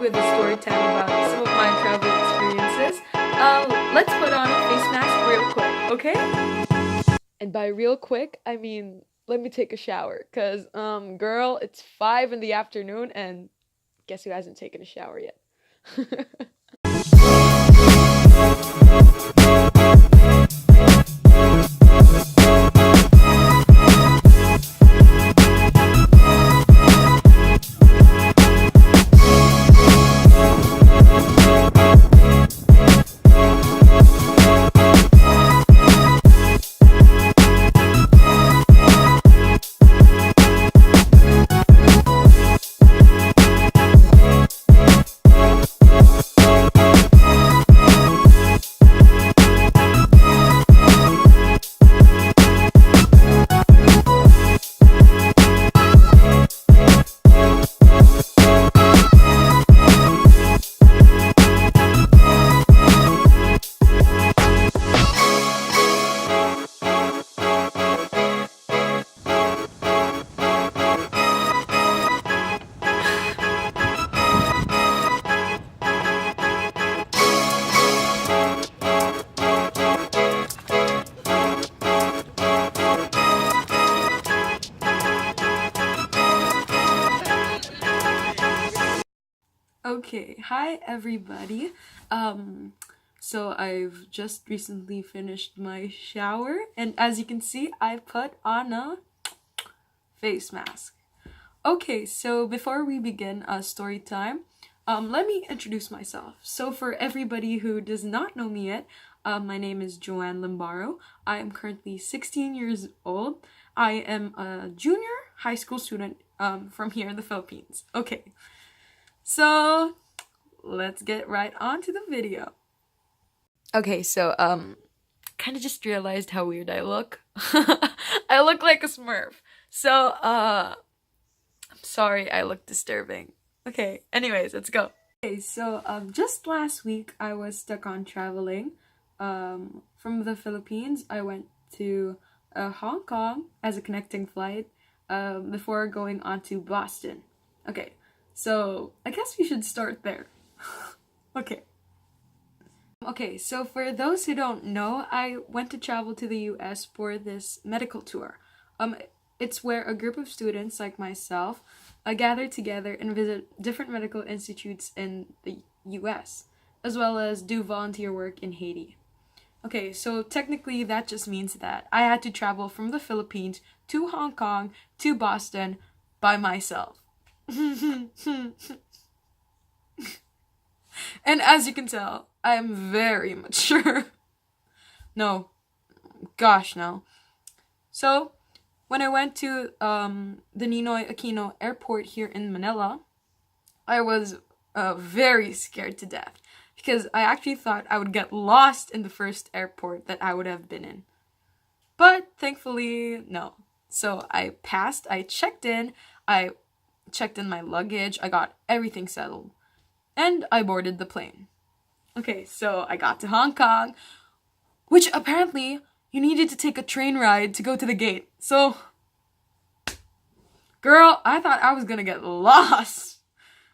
with a story time about some of my travel experiences. Let's put on a face mask real quick, okay? And by real quick, I mean let me take a shower, cause girl, it's 5 in the afternoon, and guess who hasn't taken a shower yet? Okay, hi everybody. So I've just recently finished my shower, and as you can see, I put on a face mask. Okay, so before we begin story time, let me introduce myself. So for everybody who does not know me yet, my name is Joanne Limbaro. I am currently 16 years old. I am a junior high school student from here in the Philippines. Okay. So, let's get right on to the video. Okay, so, kind of just realized how weird I look. I look like a Smurf. So, I'm sorry I look disturbing. Okay, anyways, let's go. Okay, so, just last week I was stuck on traveling. From the Philippines, I went to Hong Kong as a connecting flight before going on to Boston. Okay. So, I guess we should start there. Okay. Okay, so for those who don't know, I went to travel to the US for this medical tour. It's where a group of students like myself gather together and visit different medical institutes in the US, as well as do volunteer work in Haiti. Okay, so technically that just means that I had to travel from the Philippines to Hong Kong to Boston by myself. And as you can tell, I am very mature. No, gosh, no. So, when I went to the Ninoy Aquino Airport here in Manila, I was very scared to death because I actually thought I would get lost in the first airport that I would have been in. But thankfully, no. So I passed, I checked in my luggage, I got everything settled, and I boarded the plane. Okay, so I got to Hong Kong, which apparently you needed to take a train ride to go to the gate. So, girl, I thought I was gonna get lost.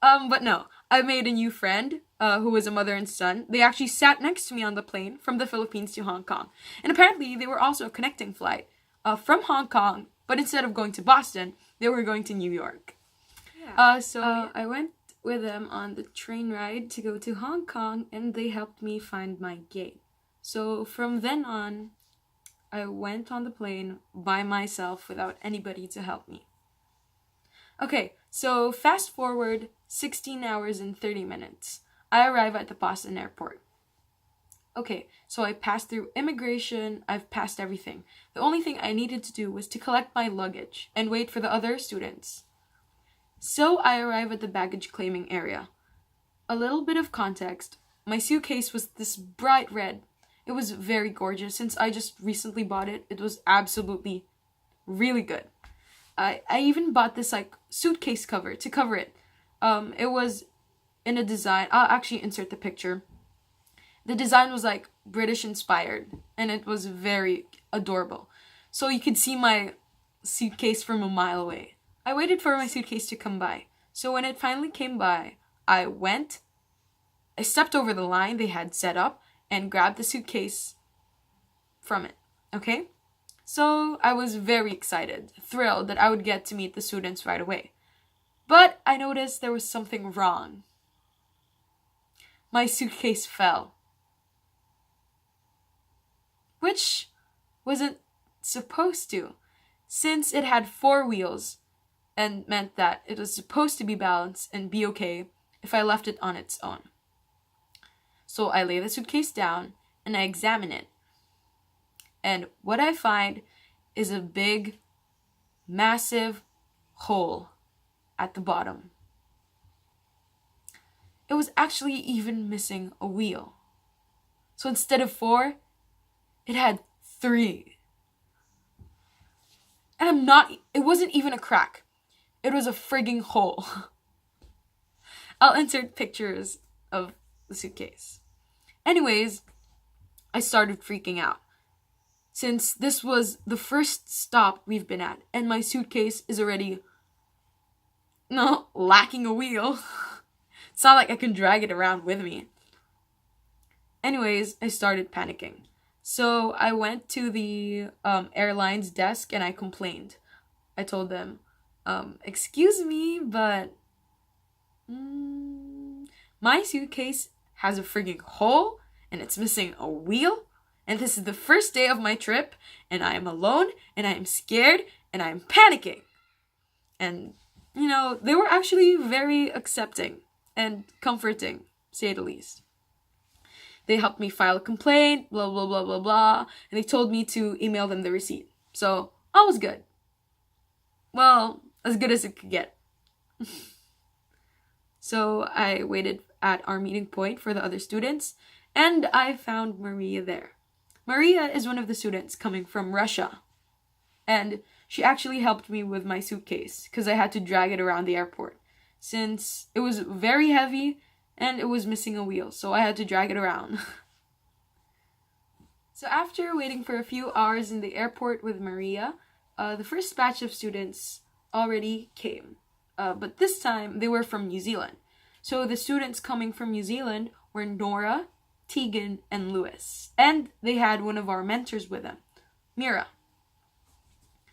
But no, I made a new friend who was a mother and son. They actually sat next to me on the plane from the Philippines to Hong Kong. And apparently they were also a connecting flight from Hong Kong, but instead of going to Boston, they were going to New York. I went with them on the train ride to go to Hong Kong, and they helped me find my gate. So from then on, I went on the plane by myself without anybody to help me. Okay, so fast forward 16 hours and 30 minutes. I arrive at the Boston airport. Okay, so I passed through immigration, I've passed everything. The only thing I needed to do was to collect my luggage and wait for the other students. So I arrive at the baggage claiming area. A little bit of context, my suitcase was this bright red. It was very gorgeous. Since I just recently bought it, it was absolutely really good. I even bought this suitcase cover to cover it. It was in a design, I'll actually insert the picture. The design was British inspired, and it was very adorable. So you could see my suitcase from a mile away. I waited for my suitcase to come by. So when it finally came by, I stepped over the line they had set up and grabbed the suitcase from it, okay? So I was very excited, thrilled that I would get to meet the students right away. But I noticed there was something wrong. My suitcase fell. Which wasn't supposed to, since it had 4 wheels and meant that it was supposed to be balanced and be okay if I left it on its own. So I lay the suitcase down and I examine it. And what I find is a big, massive hole at the bottom. It was actually even missing a wheel. So instead of 4, it had 3. And it wasn't even a crack. It was a frigging hole. I'll insert pictures of the suitcase. Anyways, I started freaking out, since this was the first stop we've been at, and my suitcase is already, lacking a wheel. It's not like I can drag it around with me. Anyways, I started panicking. So I went to the airline's desk and I complained. I told them, excuse me, but my suitcase has a frigging hole and it's missing a wheel. And this is the first day of my trip and I am alone and I am scared and I am panicking. And, they were actually very accepting and comforting, say the least. They helped me file a complaint, blah, blah, blah, blah, blah. And they told me to email them the receipt. So, all was good. Well, as good as it could get. So, I waited at our meeting point for the other students. And I found Maria there. Maria is one of the students coming from Russia. And she actually helped me with my suitcase because I had to drag it around the airport. Since it was very heavy and it was missing a wheel, so I had to drag it around. So after waiting for a few hours in the airport with Maria, the first batch of students already came. But this time, they were from New Zealand. So the students coming from New Zealand were Nora, Tegan, and Lewis. And they had one of our mentors with them, Mira.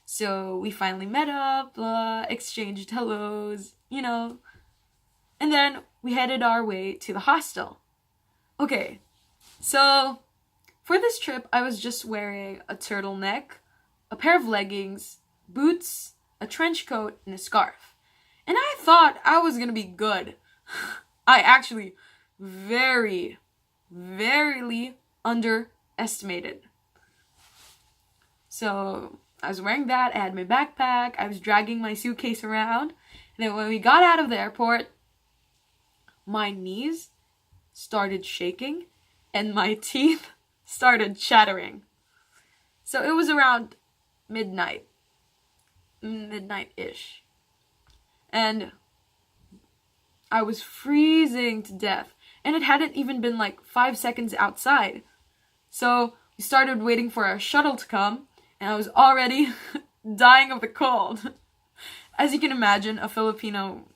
So we finally met up, exchanged hellos, and then we headed our way to the hostel. Okay, so for this trip, I was just wearing a turtleneck, a pair of leggings, boots, a trench coat, and a scarf. And I thought I was gonna be good. I actually very underestimated. So I was wearing that, I had my backpack, I was dragging my suitcase around, and then when we got out of the airport, my knees started shaking and my teeth started chattering. So it was around midnight-ish. And I was freezing to death. And it hadn't even been 5 seconds outside. So we started waiting for our shuttle to come, and I was already dying of the cold. As you can imagine, a Filipino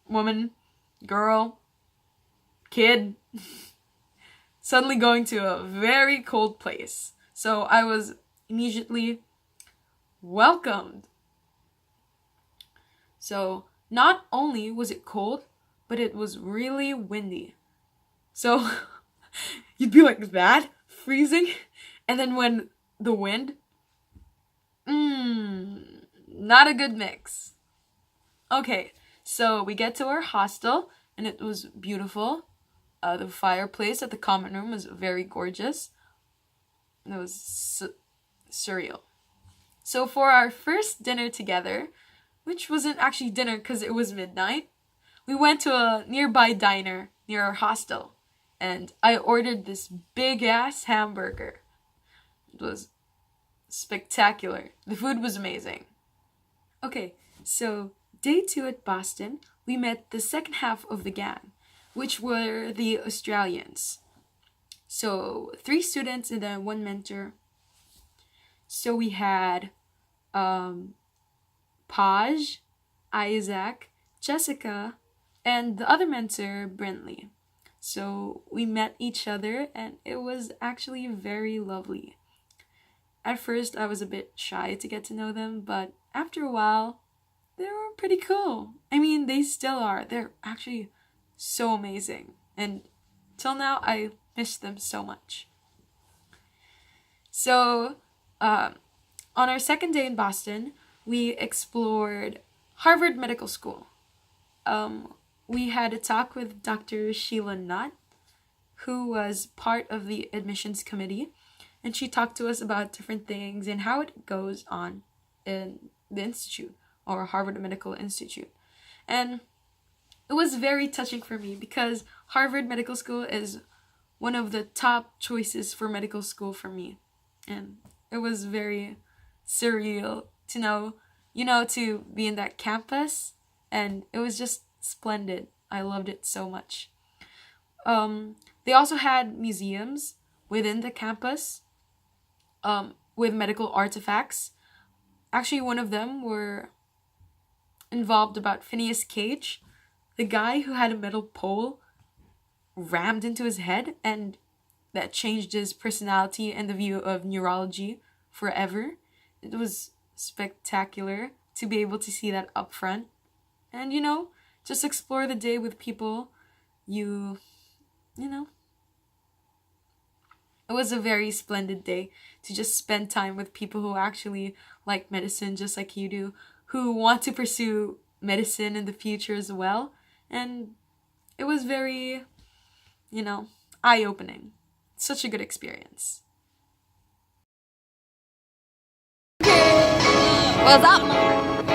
woman, girl, kid, suddenly going to a very cold place. So I was immediately welcomed. So not only was it cold, but it was really windy. So you'd be like that, freezing, and then when the wind, not a good mix. Okay, so we get to our hostel, and it was beautiful. The fireplace at the common room was very gorgeous. It was surreal. So for our first dinner together, which wasn't actually dinner because it was midnight, we went to a nearby diner near our hostel, and I ordered this big-ass hamburger. It was spectacular. The food was amazing. Okay, so day 2 at Boston, we met the second half of the gang, which were the Australians. So 3 students and then 1 mentor. So we had Paj, Isaac, Jessica, and the other mentor, Brinley. So we met each other, and it was actually very lovely. At first, I was a bit shy to get to know them, but after a while, they were pretty cool. I mean, they still are. They're actually so amazing. And till now, I miss them so much. So, on our second day in Boston, we explored Harvard Medical School. We had a talk with Dr. Sheila Nutt, who was part of the admissions committee, and she talked to us about different things and how it goes on in the institute, or Harvard Medical Institute. And it was very touching for me because Harvard Medical School is one of the top choices for medical school for me. And it was very surreal to to be in that campus, and it was just splendid. I loved it so much. They also had museums within the campus, with medical artifacts. Actually, one of them were involved about Phineas Cage, the guy who had a metal pole rammed into his head, and that changed his personality and the view of neurology forever. It was spectacular to be able to see that up front. And, just explore the day with people it was a very splendid day to just spend time with people who actually like medicine just like you do, who want to pursue medicine in the future as well. And it was very, eye-opening. Such a good experience. What's up?